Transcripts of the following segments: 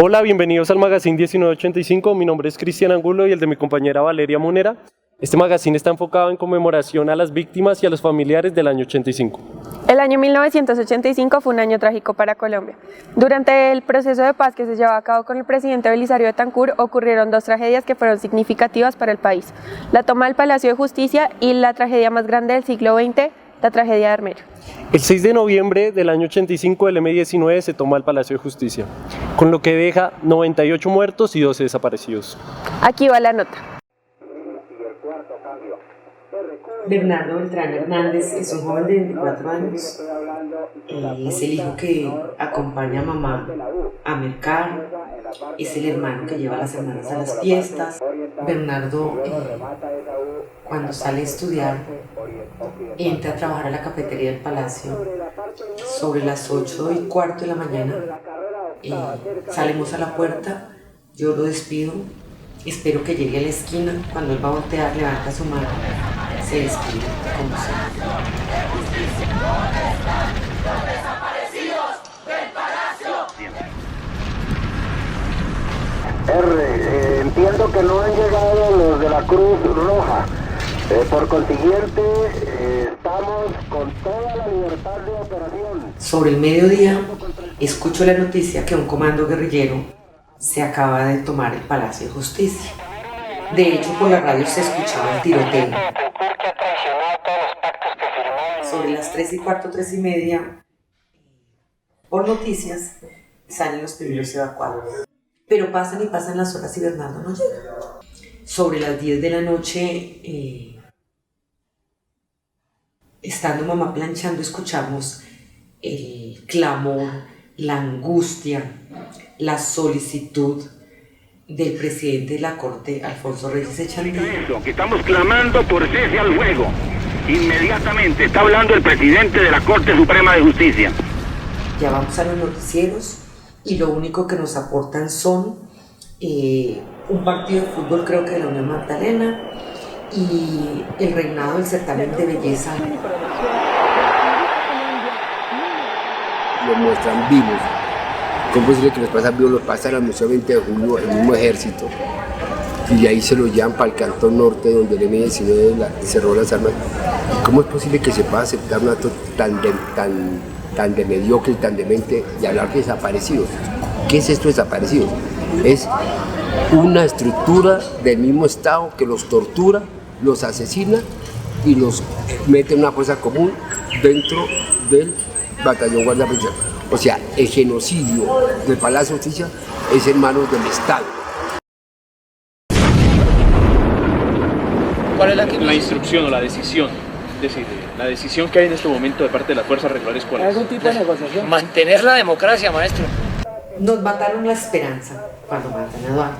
Hola, bienvenidos al Magazine 1985. Mi nombre es Cristian Angulo y el de mi compañera Valeria Monera. Este magazine está enfocado en conmemoración a las víctimas y a los familiares del año 85. El año 1985 fue un año trágico para Colombia. Durante el proceso de paz que se llevaba a cabo con el presidente Belisario Betancur, ocurrieron dos tragedias que fueron significativas para el país: la toma del Palacio de Justicia y la tragedia más grande del siglo XX, la tragedia de Armero. El 6 de noviembre del año 85 el M-19 se toma el Palacio de Justicia, con lo que deja 98 muertos y 12 desaparecidos. Aquí va la nota. Bernardo Beltrán Hernández es un joven de 24 años. Es el hijo que acompaña a mamá a mercar. Es el hermano que lleva a las hermanas a las fiestas. Bernardo, cuando sale a estudiar, entra a trabajar a la cafetería del Palacio sobre las 8:15 de la mañana. Salimos a la puerta, yo lo despido, espero que llegue a la esquina. Cuando él va a voltear, levanta su mano, se despide como siempre. Entiendo que no han llegado los de la Cruz Roja. Por consiguiente, estamos con toda la libertad de operación. Sobre el mediodía, escucho la noticia que un comando guerrillero se acaba de tomar el Palacio de Justicia. De hecho, por la radio se escuchaba el tiroteo. Sobre las 3:15, 3:30, por noticias, salen los primeros evacuados. Pero pasan y pasan las horas y Bernardo no llega. Sobre las 10 de la noche, estando mamá planchando, escuchamos el clamor, la angustia, la solicitud del presidente de la Corte, Alfonso Reyes Echandía. Que estamos clamando por cese al fuego. Inmediatamente está hablando el presidente de la Corte Suprema de Justicia. Ya vamos a los noticieros y lo único que nos aportan son un partido de fútbol, creo que de la Unión Magdalena, y el reinado del certamen de belleza. Lo muestran vivos. ¿Cómo es posible que los pasan vivos? Los pasan al Museo 20 de Julio, el mismo ejército, y ahí se lo llevan para el Cantón Norte, donde el M-19 cerró las armas. ¿Cómo es posible que se pueda aceptar un acto tan de mediocre y tan demente y hablar de desaparecidos? ¿Qué es esto de desaparecidos? Es una estructura del mismo Estado que los tortura, los asesina y los mete en una fuerza común dentro del batallón Guardia Presidencial. O sea, el genocidio del Palacio de Justicia es en manos del Estado. ¿Cuál es la instrucción o la decisión? Es decir, la decisión que hay en este momento de parte de las fuerzas regulares, ¿cuál es? ¿Algún tipo de negociación? Mantener la democracia, maestro. Nos mataron la esperanza cuando matan a Eduardo.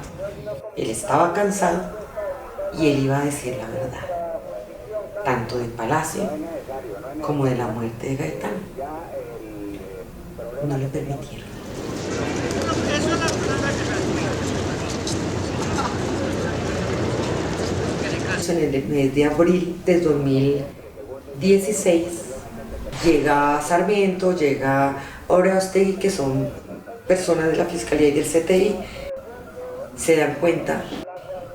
Él estaba cansado y él iba a decir la verdad, tanto del Palacio como de la muerte de Gaetano. No le permitieron. En el mes de abril de 2016 llega Sarmiento, llega Oroztegui, que son personas de la Fiscalía y del CTI. Se dan cuenta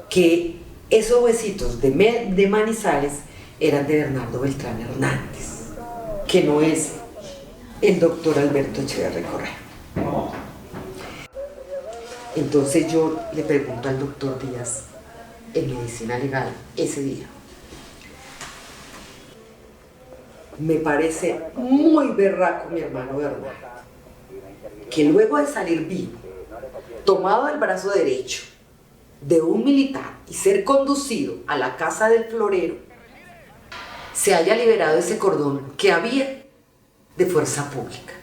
que esos huesitos de Manizales eran de Bernardo Beltrán Hernández, que no es el doctor Alberto Echeverri Correa. Entonces yo le pregunto al doctor Díaz, en medicina legal, ese día: me parece muy berraco mi hermano Bernardo, que luego de salir vivo, tomado del brazo derecho de un militar y ser conducido a la casa del florero, se haya liberado ese cordón que había de fuerza pública,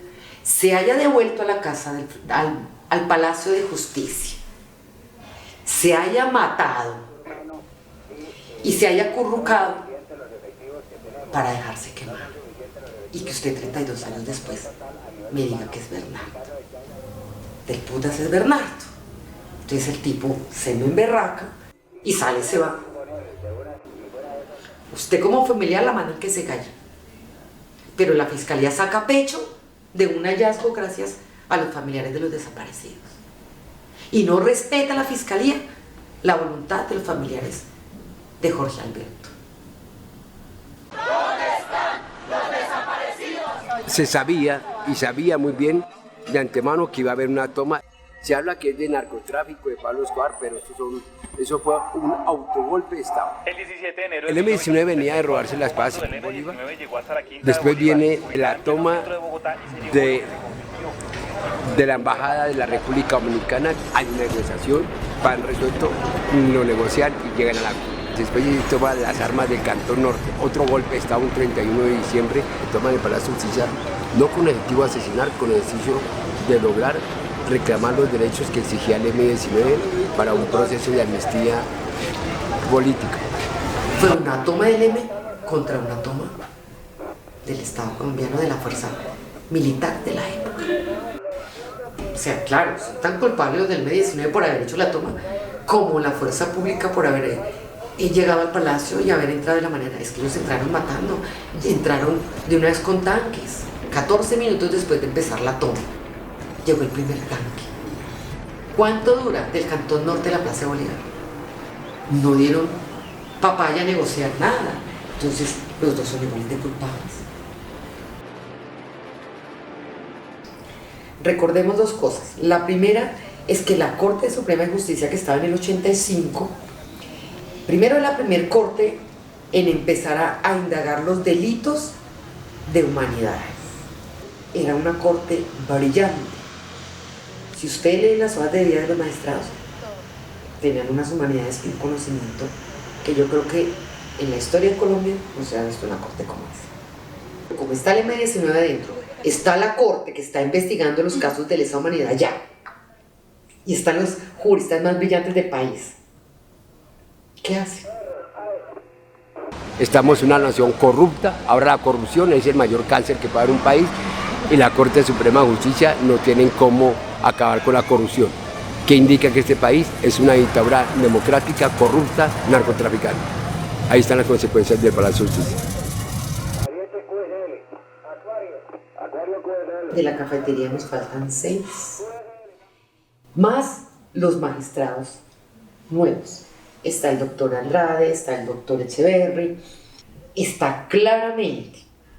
se haya devuelto a la casa al Palacio de Justicia, se haya matado y se haya acurrucado para dejarse quemar, y que usted 32 años después me diga que es Bernardo. Del putas es Bernardo. Entonces el tipo se me emberraca y sale, se va. Usted como familiar la manda que se calle, pero la fiscalía saca pecho de un hallazgo gracias a los familiares de los desaparecidos. y no respeta la Fiscalía la voluntad de los familiares de Jorge Alberto. ¿Dónde están los desaparecidos? Se sabía, y sabía muy bien de antemano, que iba a haber una toma. Se habla que es de narcotráfico de Pablo Escobar, pero eso fue un autogolpe de Estado. El 17 de enero El M-19 venía de robarse las paz en Bolívar. Después viene la toma de la Embajada de la República Dominicana. Hay una negociación, van resuelto, lo negocian y llegan a la... Después toman las armas del Cantón Norte. Otro golpe de Estado, un 31 de diciembre, toman el Palacio de Justicia, no con el objetivo de asesinar, con el objetivo de lograr reclamar los derechos que exigía el M-19 para un proceso de amnistía política. Fue una toma del M contra una toma del Estado colombiano, de la fuerza militar de la época. O sea, claro, son tan culpables los del M-19 por haber hecho la toma como la fuerza pública por haber llegado al palacio y haber entrado de la manera. Es que ellos entraron matando, entraron de una vez con tanques. 14 minutos después de empezar la toma, llegó el primer tanque. ¿Cuánto dura del Cantón Norte a la Plaza de Bolívar? No dieron papaya a negociar nada. Entonces, los dos son iguales de culpables. Recordemos dos cosas. La primera es que la Corte Suprema de Justicia, que estaba en el 85, primero es la primer corte en empezar a indagar los delitos de humanidad. Era una corte brillante. Si usted lee las hojas de vida de los magistrados, tenían unas humanidades y un conocimiento que yo creo que en la historia de Colombia no se ha visto una corte como esa. Como está el M-19 adentro, está la corte que está investigando los casos de lesa humanidad ya, y están los juristas más brillantes del país. ¿Qué hace? Estamos en una nación corrupta, ahora la corrupción es el mayor cáncer que puede haber un país, y la Corte Suprema de Justicia no tienen cómo acabar con la corrupción, que indica que este país es una dictadura democrática, corrupta, narcotraficante. Ahí están las consecuencias del Palacio de Justicia. De la cafetería nos faltan 6, más los magistrados nuevos. Está el doctor Andrade, está el doctor Echeverry. Está claramente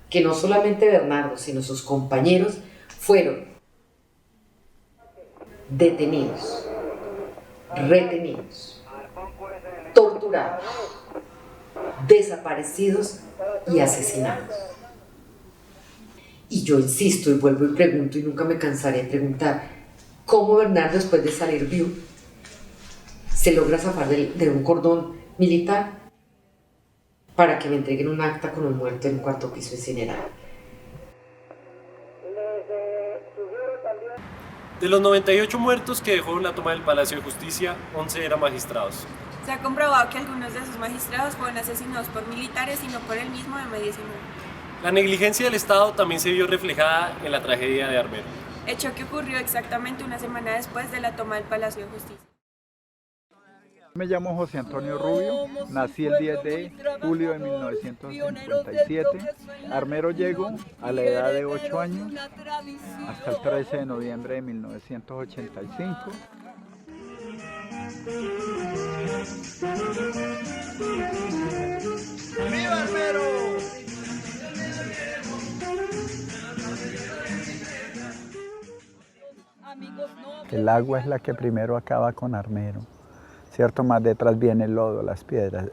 que no solamente Bernardo, sino sus compañeros fueron detenidos, retenidos, torturados, desaparecidos y asesinados. Y yo insisto y vuelvo y pregunto, y nunca me cansaré de preguntar, ¿cómo Bernardo, después de salir vivo, se logra zafar de un cordón militar para que me entreguen un acta con un muerto en un cuarto piso incinerado? De los 98 muertos que dejó la toma del Palacio de Justicia, 11 eran magistrados. Se ha comprobado que algunos de esos magistrados fueron asesinados por militares y no por el mismo M-19. La negligencia del Estado también se vio reflejada en la tragedia de Armero. Hecho que ocurrió exactamente una semana después de la toma del Palacio de Justicia. Me llamo José Antonio Rubio, nací el 10 de julio de 1957. Armero llegó a la edad de 8 años hasta el 13 de noviembre de 1985. ¡Viva Armero! El agua es la que primero acaba con Armero, ¿cierto? Más detrás viene el lodo, las piedras.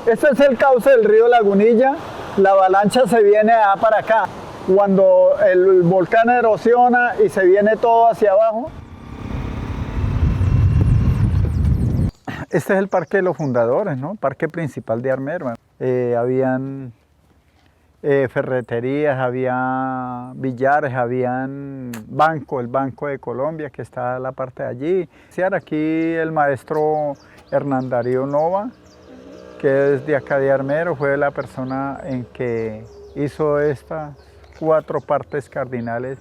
Este es el cauce del río Lagunilla. La avalancha se viene para acá. Cuando el volcán erosiona y se viene todo hacia abajo. Este es el parque de los fundadores, ¿no? Parque principal de Armero. Habían ferreterías, había billares, habían el Banco de Colombia que está en la parte de allí. Aquí el maestro Hernán Darío Nova, que es de acá de Armero, fue la persona en que hizo estas 4 partes cardinales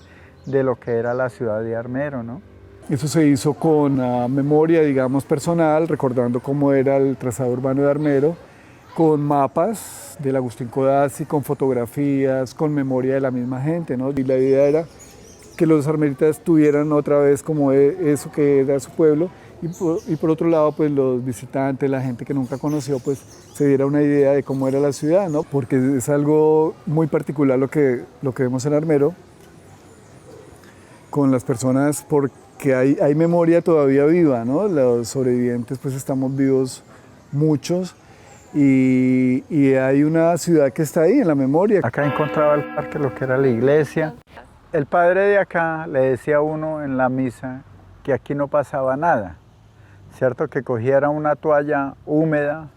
de lo que era la ciudad de Armero, ¿no? Eso se hizo con memoria, digamos, personal, recordando cómo era el trazado urbano de Armero, con mapas del Agustín Codazzi, con fotografías, con memoria de la misma gente, ¿no? Y la idea era que los armeritas tuvieran otra vez como eso que era su pueblo y por otro lado, pues los visitantes, la gente que nunca conoció, pues se diera una idea de cómo era la ciudad, ¿no? Porque es algo muy particular lo que vemos en Armero con las personas, porque hay memoria todavía viva, ¿no? Los sobrevivientes, pues estamos vivos muchos, y hay una ciudad que está ahí en la memoria. Acá encontraba el parque, lo que era la iglesia. El padre de acá le decía a uno en la misa que aquí no pasaba nada, ¿cierto? Que cogiera una toalla húmeda,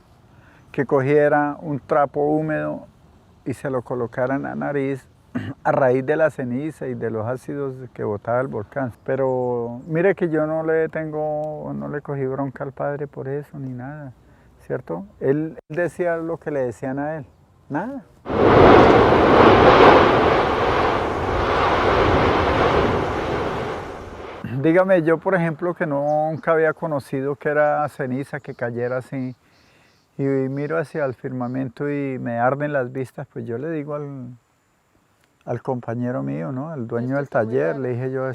que cogiera un trapo húmedo y se lo colocara en la nariz a raíz de la ceniza y de los ácidos que botaba el volcán. Pero mire que yo no le cogí bronca al padre por eso ni nada, ¿cierto? Él decía lo que le decían a él, nada. Dígame, yo por ejemplo que nunca había conocido que era ceniza que cayera así, y miro hacia el firmamento y me arden las vistas, pues yo le digo al compañero mío, ¿no? Al dueño del taller, le dije yo,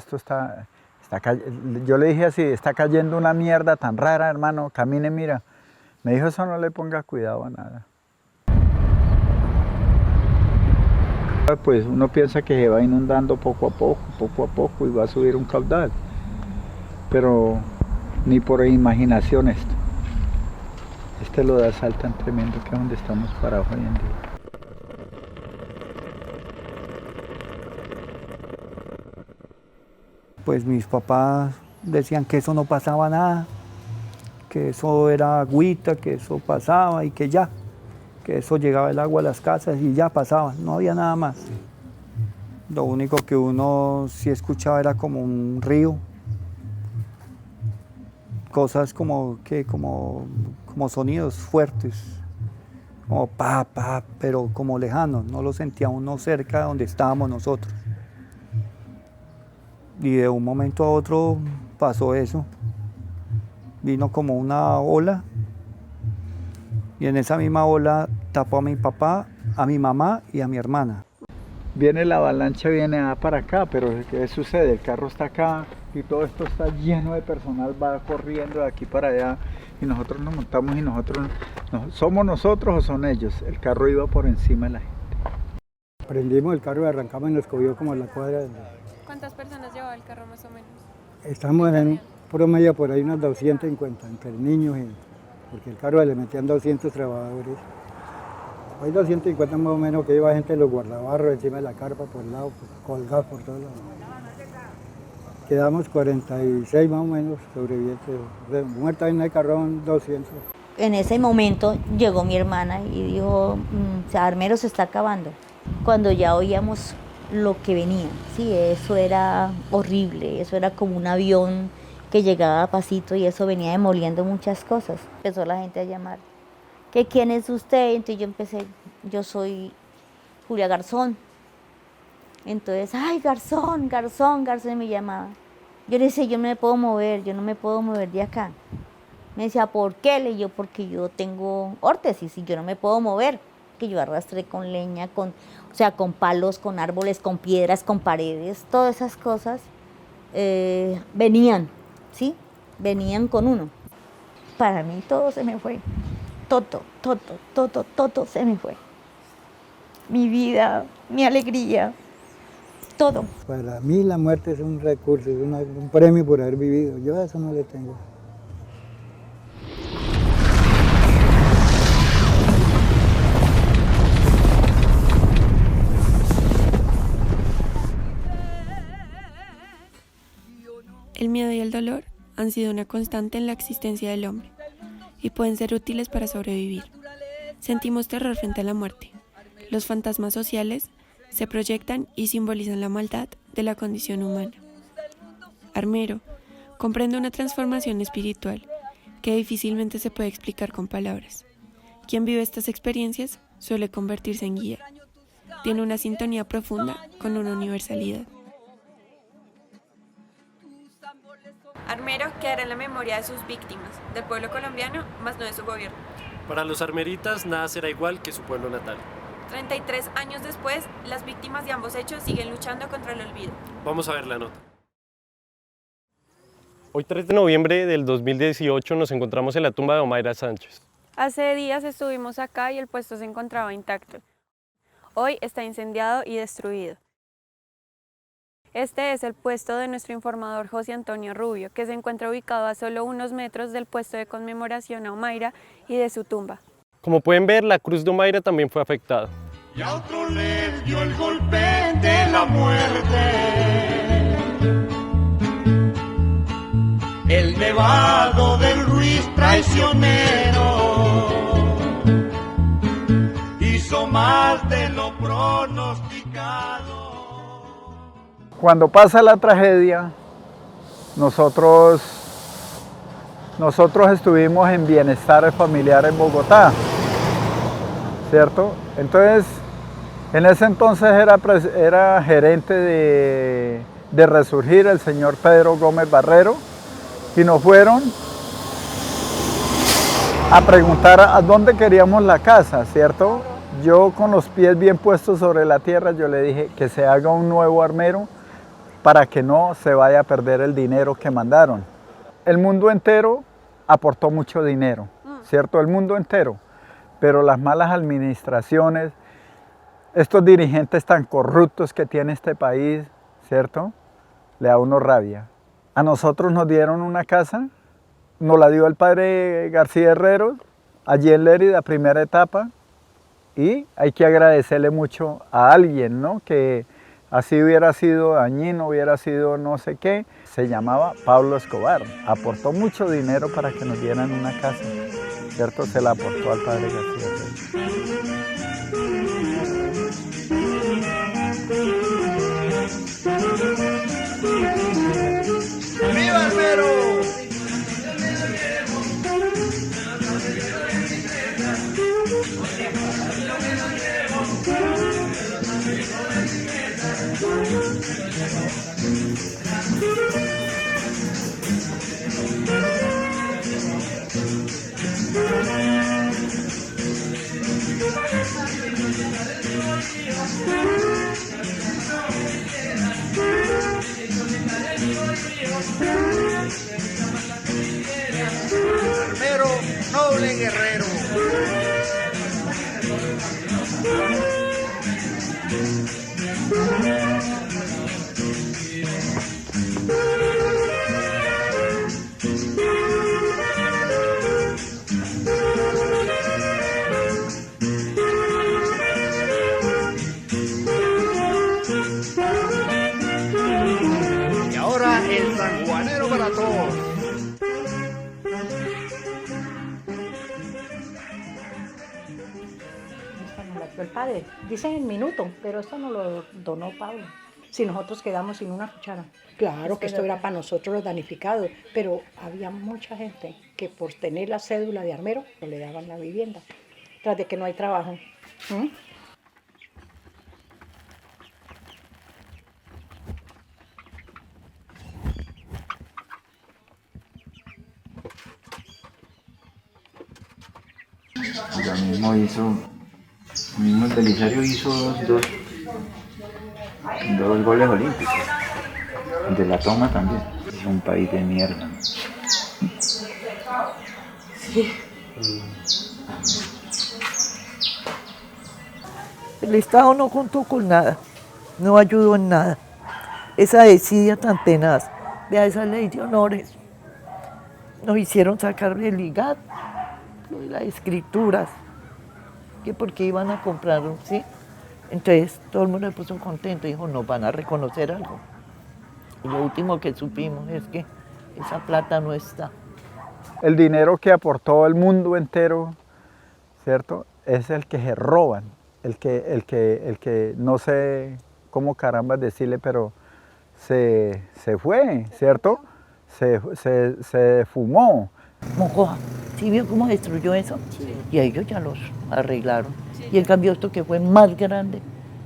yo le dije así, está cayendo una mierda tan rara, hermano, camine, mira. Me dijo, eso no le ponga cuidado a nada. Pues uno piensa que se va inundando poco a poco, y va a subir un caudal. Pero ni por imaginación esto. Este lodazal tan tremendo que es donde estamos parados hoy en día. Pues mis papás decían que eso no pasaba nada, que eso era agüita, que eso pasaba y que ya, que eso llegaba el agua a las casas y ya pasaba, no había nada más. Lo único que uno sí escuchaba era como un río, cosas como sonidos fuertes, como pa, pero como lejanos, no lo sentía uno cerca de donde estábamos nosotros. Y de un momento a otro pasó eso, vino como una ola, y en esa misma ola tapó a mi papá, a mi mamá y a mi hermana. Viene la avalancha, viene para acá, pero ¿qué sucede? El carro está acá y todo esto está lleno de personal, va corriendo de aquí para allá, y nosotros nos montamos y ¿somos nosotros o son ellos? El carro iba por encima de la gente. Prendimos el carro y arrancamos y nos cogió como a la cuadra. ¿Cuántas personas llevaba el carro más o menos? Estamos en un promedio por ahí unas 250, entre niños porque el carro le metían 200 trabajadores. Hay 250 más o menos que iba gente de los guardabarros encima de la carpa por el lado, colgados por todos lados. Quedamos 46 más o menos sobrevivientes. Muertos en el carrón 200. En ese momento llegó mi hermana y dijo, Armero se está acabando. Cuando ya oíamos lo que venía, sí, eso era horrible, eso era como un avión que llegaba a pasito y eso venía demoliendo muchas cosas. Empezó la gente a llamar, ¿que quién es usted? Entonces yo empecé, yo soy Julia Garzón. Entonces, ay, Garzón, me llamaba. Yo le decía, yo no me puedo mover de acá. Me decía, ¿por qué? Le digo, porque yo tengo órtesis y yo no me puedo mover. Que yo arrastré con leña, con palos, con árboles, con piedras, con paredes, todas esas cosas venían, ¿sí? Venían con uno. Para mí todo se me fue, todo se me fue. Mi vida, mi alegría, todo. Para mí la muerte es un recurso, es un premio por haber vivido. Yo a eso no le tengo. El miedo y el dolor han sido una constante en la existencia del hombre y pueden ser útiles para sobrevivir. Sentimos terror frente a la muerte. Los fantasmas sociales se proyectan y simbolizan la maldad de la condición humana. Armero comprende una transformación espiritual que difícilmente se puede explicar con palabras. Quien vive estas experiencias suele convertirse en guía. Tiene una sintonía profunda con una universalidad. Armero quedará en la memoria de sus víctimas, del pueblo colombiano, más no de su gobierno. Para los armeritas, nada será igual que su pueblo natal. 33 años después, las víctimas de ambos hechos siguen luchando contra el olvido. Vamos a ver la nota. Hoy 3 de noviembre del 2018 nos encontramos en la tumba de Omaira Sánchez. Hace días estuvimos acá y el puesto se encontraba intacto. Hoy está incendiado y destruido. Este es el puesto de nuestro informador José Antonio Rubio, que se encuentra ubicado a solo unos metros del puesto de conmemoración a Omaira y de su tumba. Como pueden ver, la cruz de Omaira también fue afectada. Y a otro le dio el golpe de la muerte. El nevado del Ruiz traicionero hizo más de lo pronosticado. Cuando pasa la tragedia, nosotros estuvimos en bienestar familiar en Bogotá, ¿cierto? Entonces, en ese entonces era gerente de Resurgir el señor Pedro Gómez Barrero, y nos fueron a preguntar a dónde queríamos la casa, ¿cierto? Yo con los pies bien puestos sobre la tierra, yo le dije que se haga un nuevo armero para que no se vaya a perder el dinero que mandaron. El mundo entero aportó mucho dinero, ¿cierto? El mundo entero, pero las malas administraciones, estos dirigentes tan corruptos que tiene este país, ¿cierto? Le da a uno rabia. A nosotros nos dieron una casa, nos la dio el padre García Herreros, allí en Lérida, primera etapa, y hay que agradecerle mucho a alguien, ¿no? Que así hubiera sido dañino, hubiera sido no sé qué, se llamaba Pablo Escobar, aportó mucho dinero para que nos dieran una casa, ¿cierto? Se la aportó al padre García Herreros. ¡Viva Armero! Armero, noble guerrero. Y ahora el sanjuanero para todos. El padre, dicen el minuto, pero esto nos lo donó Pablo. Si nosotros quedamos sin una cuchara. Claro que esto era para nosotros los damnificados, pero había mucha gente que por tener la cédula de armero no le daban la vivienda, tras de que no hay trabajo. Ya mismo el Belisario hizo dos goles olímpicos. De la toma también. Es un país de mierda. Sí. El Estado no contó con nada, no ayudó en nada. Esa desidia tan tenaz, vea esa ley de honores. Nos hicieron sacar el IGAT, las escrituras, que porque iban a comprarlo, ¿sí? Entonces todo el mundo se puso contento, dijo, nos van a reconocer algo. Y lo último que supimos es que esa plata no está. El dinero que aportó el mundo entero, ¿cierto? Es el que se roban, el que no sé cómo caramba decirle, pero se fue, ¿cierto? Se fumó. Mocoa, ¿sí vio cómo destruyó eso? Sí. Y a ellos ya los arreglaron. Sí. Y en cambio esto que fue más grande.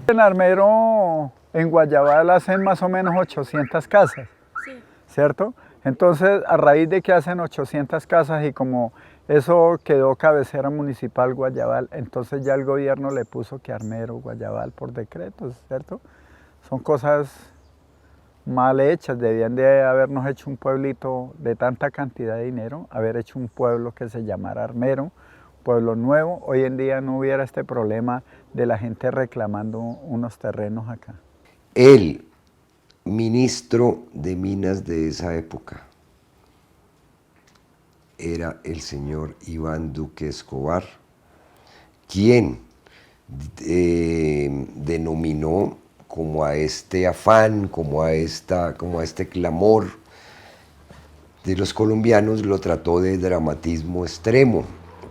En Armero, en Guayabal, hacen más o menos 800 casas, sí. ¿Cierto? Entonces, a raíz de que hacen 800 casas y como eso quedó cabecera municipal Guayabal, entonces ya el gobierno le puso que Armero, Guayabal por decreto, ¿cierto? Son cosas mal hechas, debían de habernos hecho un pueblito de tanta cantidad de dinero, haber hecho un pueblo que se llamara Armero, pueblo nuevo. Hoy en día no hubiera este problema de la gente reclamando unos terrenos acá. El ministro de Minas de esa época era el señor Iván Duque Escobar, quien denominó como a este afán, como a este clamor de los colombianos, lo trató de dramatismo extremo.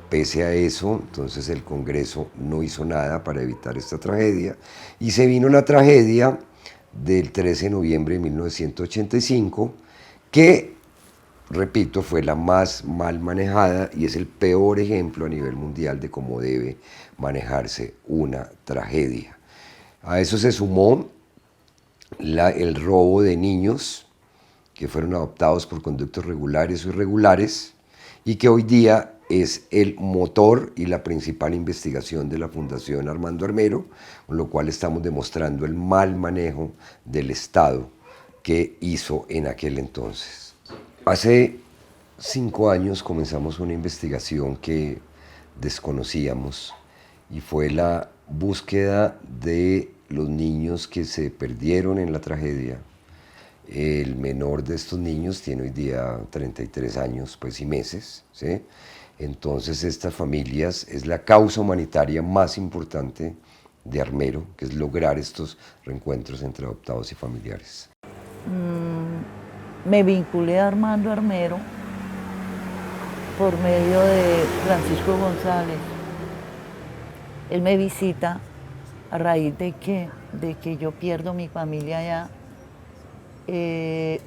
Pese a eso, entonces el Congreso no hizo nada para evitar esta tragedia, y se vino la tragedia del 13 de noviembre de 1985, que, repito, fue la más mal manejada y es el peor ejemplo a nivel mundial de cómo debe manejarse una tragedia. A eso se sumó el robo de niños que fueron adoptados por conductos regulares o irregulares, y que hoy día es el motor y la principal investigación de la Fundación Armando Armero, con lo cual estamos demostrando el mal manejo del Estado que hizo en aquel entonces. Hace 5 años comenzamos una investigación que desconocíamos, y fue la búsqueda de los niños que se perdieron en la tragedia. El menor de estos niños tiene hoy día 33 años pues, y meses, ¿sí? Entonces estas familias es la causa humanitaria más importante de Armero, que es lograr estos reencuentros entre adoptados y familiares. Me vinculé a Armando Armero por medio de Francisco González. Él me visita a raíz de que yo pierdo mi familia allá.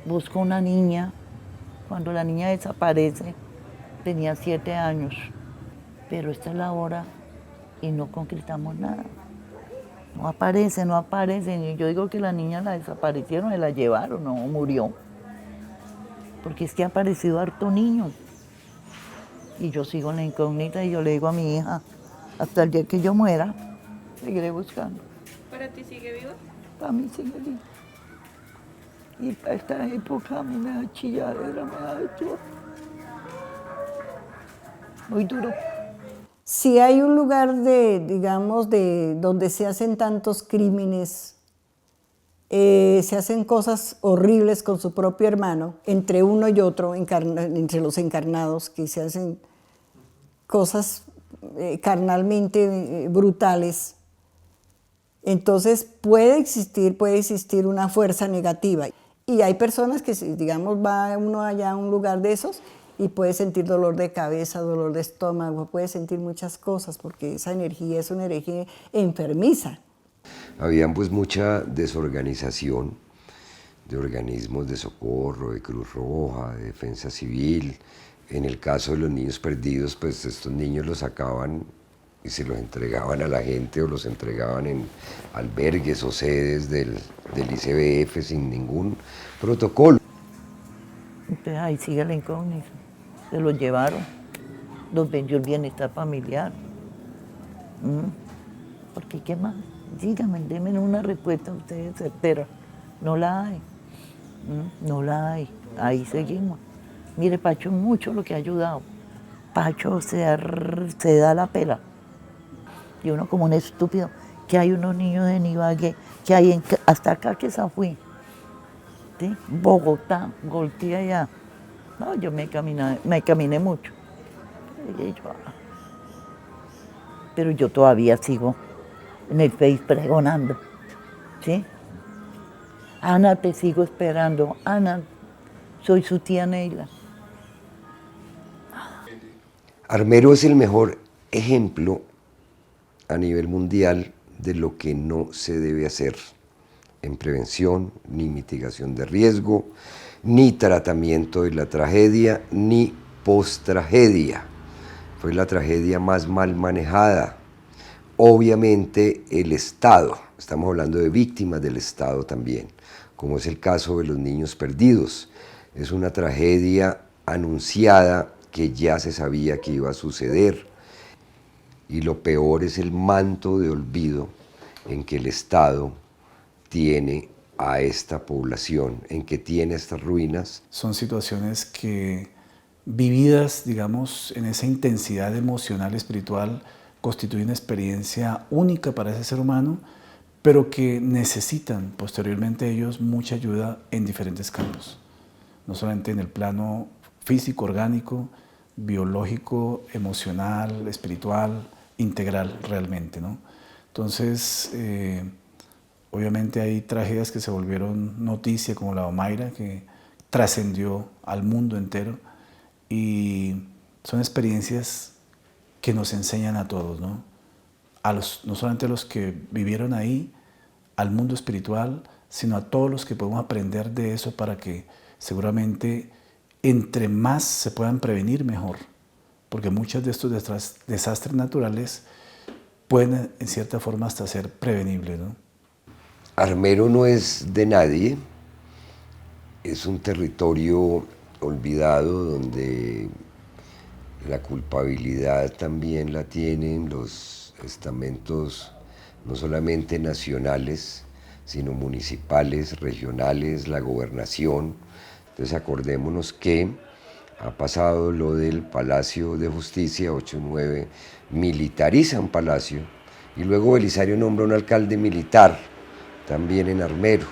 Busco una niña. Cuando la niña desaparece, tenía 7 años, pero esta es la hora y no concretamos nada. No aparecen, y yo digo que la niña la desaparecieron, se la llevaron, no murió. Porque es que ha aparecido harto niño. Y yo sigo en la incógnita y yo le digo a mi hija, hasta el día que yo muera, seguiré buscando. ¿Para ti sigue viva? Para mí sigue viva. Y para esta época a mí me da chilladera, me da de todo. Muy duro. Si hay un lugar digamos, donde se hacen tantos crímenes, se hacen cosas horribles con su propio hermano, entre uno y otro, entre los encarnados, que se hacen cosas carnalmente brutales, entonces puede existir una fuerza negativa. Y hay personas que, digamos, va uno allá a un lugar de esos y puede sentir dolor de cabeza, dolor de estómago, puede sentir muchas cosas, porque esa energía es una energía enfermiza. Había pues mucha desorganización de organismos de socorro, de Cruz Roja, de Defensa Civil. En el caso de los niños perdidos, pues estos niños los sacaban y se los entregaban a la gente, o los entregaban en albergues o sedes del ICBF sin ningún protocolo. Entonces ahí sigue la incógnita. Se los llevaron, los vendió el bienestar familiar. Porque ¿qué más? Díganme, denme una respuesta ustedes certera. No la hay. No la hay. Ahí seguimos. Mire, Pacho, mucho lo que ha ayudado. Pacho se da la pela. Y uno como un estúpido, que hay unos niños de Nibague, que hay hasta acá que se fui. ¿Sí? Bogotá, Goltía allá. No, yo me caminé mucho. Pero yo todavía sigo en el Face pregonando. ¿Sí? Ana, te sigo esperando. Ana, soy su tía Neila. Armero es el mejor ejemplo a nivel mundial de lo que no se debe hacer en prevención, ni mitigación de riesgo, ni tratamiento de la tragedia, ni post-tragedia. Fue la tragedia más mal manejada. Obviamente el Estado, estamos hablando de víctimas del Estado también, como es el caso de los niños perdidos. Es una tragedia anunciada que ya se sabía que iba a suceder. Y lo peor es el manto de olvido en que el Estado tiene a esta población en que tiene estas ruinas? Son situaciones que, vividas, digamos, en esa intensidad emocional, espiritual, constituyen una experiencia única para ese ser humano, pero que necesitan posteriormente ellos mucha ayuda en diferentes campos, no solamente en el plano físico, orgánico, biológico, emocional, espiritual, integral realmente, ¿no? Entonces, obviamente hay tragedias que se volvieron noticia, como la Omaira, que trascendió al mundo entero, y son experiencias que nos enseñan a todos, ¿no? No solamente a los que vivieron ahí, al mundo espiritual, sino a todos los que podemos aprender de eso para que seguramente entre más se puedan prevenir, mejor. Porque muchos de estos desastres naturales pueden en cierta forma hasta ser prevenibles, ¿no? Armero no es de nadie, es un territorio olvidado donde la culpabilidad también la tienen los estamentos no solamente nacionales, sino municipales, regionales, la gobernación. Entonces acordémonos que ha pasado lo del Palacio de Justicia, 8-9, militarizan Palacio, y luego Belisario nombra un alcalde militar, también en Armero,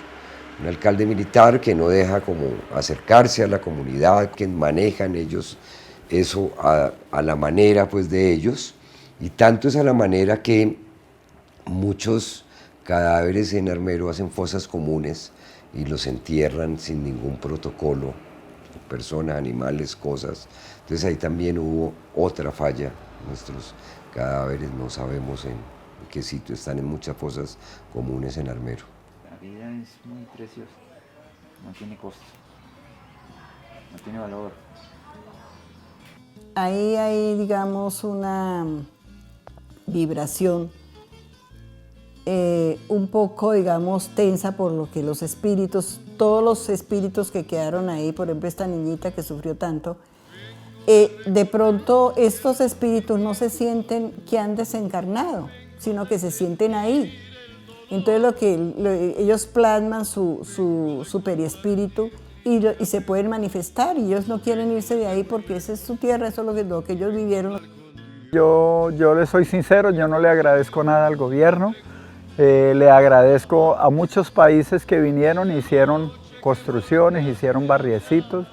un alcalde militar que no deja como acercarse a la comunidad, que manejan ellos eso a la manera pues de ellos, y tanto es a la manera que muchos cadáveres en Armero hacen fosas comunes y los entierran sin ningún protocolo, personas, animales, cosas. Entonces ahí también hubo otra falla, nuestros cadáveres no sabemos en qué sitio están, en muchas fosas comunes en Armero. La vida es muy preciosa, no tiene costo, no tiene valor. Ahí hay, digamos, una vibración un poco, digamos, tensa por lo que los espíritus, todos los espíritus que quedaron ahí, por ejemplo, esta niñita que sufrió tanto, de pronto estos espíritus no se sienten que han desencarnado, sino que se sienten ahí. Entonces ellos plasman su periespíritu y se pueden manifestar, y ellos no quieren irse de ahí porque esa es su tierra, eso es lo que ellos vivieron. Yo les soy sincero, yo no le agradezco nada al gobierno, le agradezco a muchos países que vinieron, hicieron construcciones, hicieron barriecitos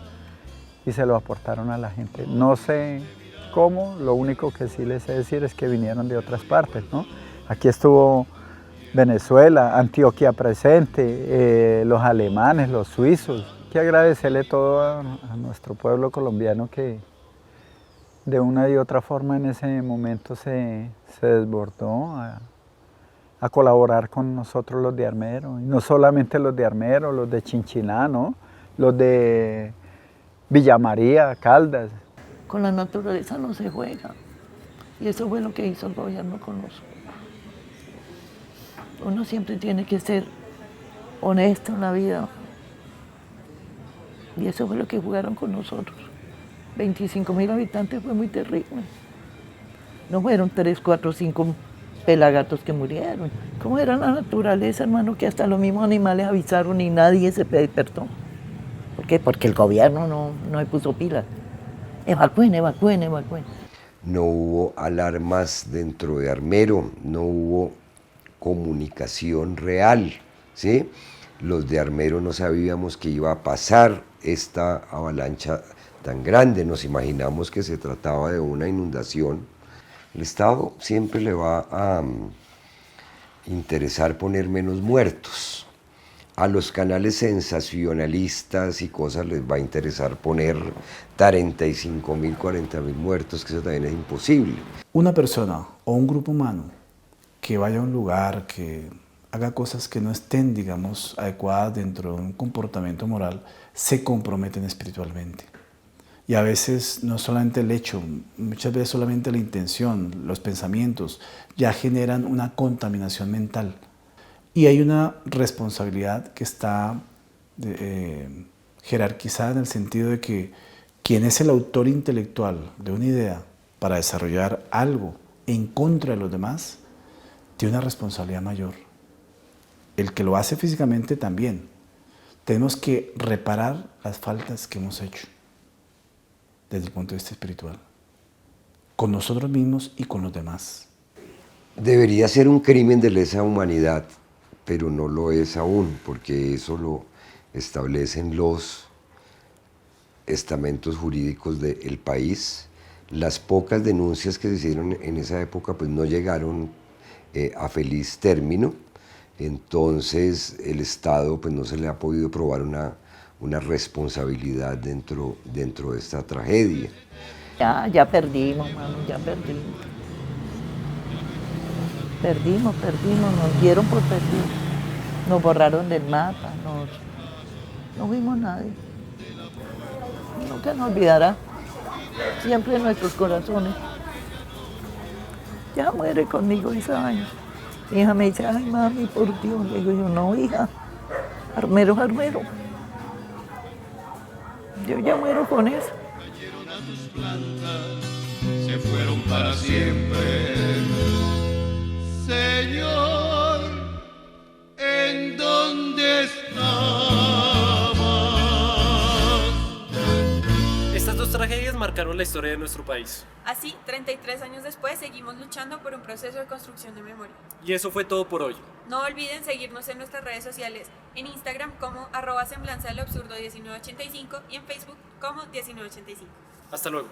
y se lo aportaron a la gente. No sé cómo, lo único que sí les sé decir es que vinieron de otras partes, ¿no? Aquí estuvo Venezuela, Antioquia presente, los alemanes, los suizos. Hay que agradecerle todo a nuestro pueblo colombiano que de una y otra forma en ese momento se desbordó a colaborar con nosotros los de Armero. Y no solamente los de Armero, los de Chinchiná, ¿no? Los de Villa María, Caldas. Con la naturaleza no se juega. Y eso fue lo que hizo el gobierno con nosotros. Uno siempre tiene que ser honesto en la vida. Y eso fue lo que jugaron con nosotros. 25.000 habitantes fue muy terrible. No fueron 3, 4, 5 pelagatos que murieron. ¿Cómo era la naturaleza, hermano? Que hasta los mismos animales avisaron y nadie se despertó. ¿Por qué? Porque el gobierno no le puso pilas. Evacúen, evacúen, evacúen. No hubo alarmas dentro de Armero, no hubo comunicación real, ¿sí? Los de Armero no sabíamos que iba a pasar esta avalancha tan grande, nos imaginamos que se trataba de una inundación. El Estado siempre le va a interesar poner menos muertos. A los canales sensacionalistas y cosas les va a interesar poner 35.000, 40.000 muertos, que eso también es imposible. Una persona o un grupo humano que vaya a un lugar, que haga cosas que no estén, digamos, adecuadas dentro de un comportamiento moral, se comprometen espiritualmente. Y a veces no solamente el hecho, muchas veces solamente la intención, los pensamientos, ya generan una contaminación mental. Y hay una responsabilidad que está jerarquizada en el sentido de que quien es el autor intelectual de una idea para desarrollar algo en contra de los demás, tiene una responsabilidad mayor. el que lo hace físicamente también. Tenemos que reparar las faltas que hemos hecho desde el punto de vista espiritual, con nosotros mismos y con los demás. Debería ser un crimen de lesa humanidad, pero no lo es aún, porque eso lo establecen los estamentos jurídicos del país. Las pocas denuncias que se hicieron en esa época pues no llegaron a feliz término, entonces el Estado pues no se le ha podido probar una responsabilidad dentro de esta tragedia. Ya perdimos, mano, ya perdimos. Perdimos, nos dieron por perdidos. Nos borraron del mapa, no vimos nadie. Nunca nos olvidará, siempre en nuestros corazones. Ya muere conmigo esa vaina. Mi hija me dice, ay mami, por Dios. Le digo yo, no hija, armero es armero. Yo ya muero con eso. Se fueron para siempre. Señor, ¿en dónde estabas? Estas dos tragedias marcaron la historia de nuestro país. Así, 33 años después, seguimos luchando por un proceso de construcción de memoria. Y eso fue todo por hoy. No olviden seguirnos en nuestras redes sociales, en Instagram como @semblanza del absurdo 1985 y en Facebook como 1985. Hasta luego.